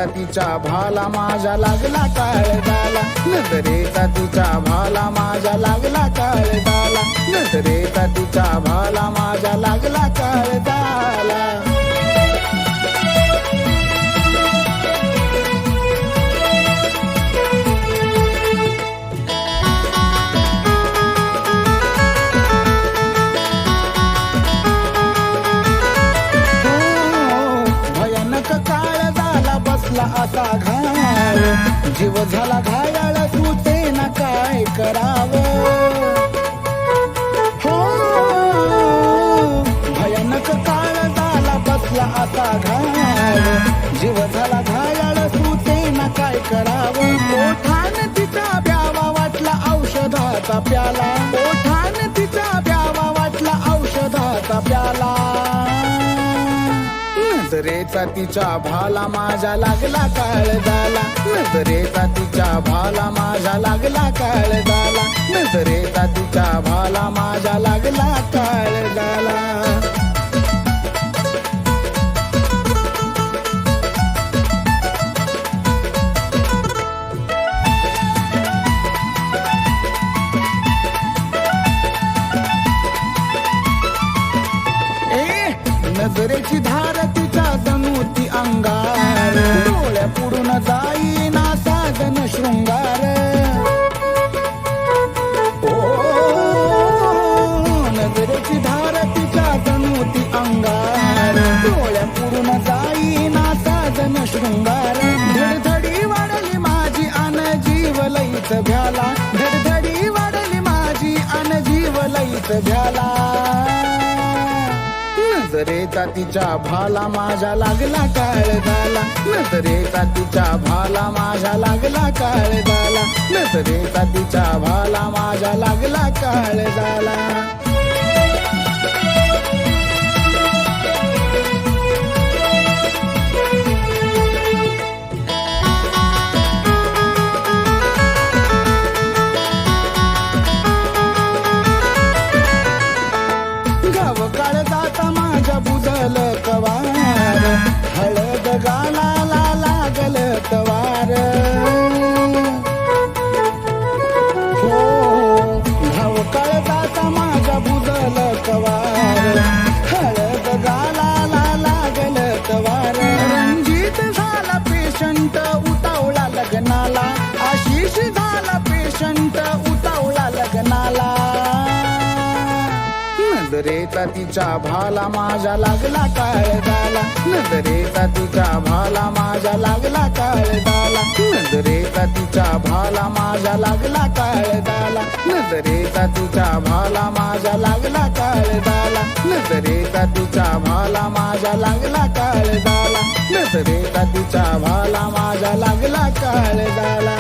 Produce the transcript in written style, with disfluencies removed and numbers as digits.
तिच्या भाला माझ्या लागला काळजाला, नजरेचा तिच्या भाला माझ्या लागला काळजाला, नजरेचा तिच्या भाला माझ्या लागला काळजाला. असा घाव जीव झाला घायाळ, सुचे ना काय करावं. हो भयानक काळ झाला बसला असा घाव, जीव झाला घायाळ, सुचे ना काय करावं. ओठान तिचा प्यावा वाटला औषधाचा प्याला, ओठान तिचा प्यावा वाटला औषधाचा प्याला, नजरेचा तिच्या भाला माझ्या लागला काळजाला, नजरेचा तिच्या भाला माझ्या लागला काळजाला, नजरेचा तिच्या भाला माझ्या लागला काळजाला. नजरेची धार तिच्या जणूती अंगार, डोळ्या पुढून जाईना साधन शृंगार. ओ नजरेची धार तिच्या जणूती अंगार, डोळ्या पुढून जाईना साधन शृंगार. धडधडी वाढली माझी अन जीव लईच भ्याला, धडधडी वाढली माझी अन जीव लईच भ्याला, नजरेचा तिच्या भाला माझ्या लागला काळजाला, नजरेचा तिच्या भाला माझ्या लागला काळजाला, नजरेचा तिच्या भाला माझ्या लागला काळजाला. गाव काळजाचा माझ्या बुजल कवार, हळद गालाला लागल तवार. हो गाव काळजाचा माझ्या बुजल कवार, हळद गालाला लागल तवार. रणजित झाला पेशंट उतावळा लग्नाला, आशिष झाला पेशंट उतावळा लग्नाला, नजरेचा तिच्या भाला माझ्या लागला काळजाला, नजरेचा तिच्या भाला माझ्या लागला काळजाला, नजरेचा तिच्या भाला माझ्या लागला काळजाला, नजरेचा तिच्या भाला माझ्या लागला काळजाला, नजरेचा तिच्या भाला माझ्या लागला काळजाला, नजरेचा तिच्या भाला माझ्या लागला काळजाला.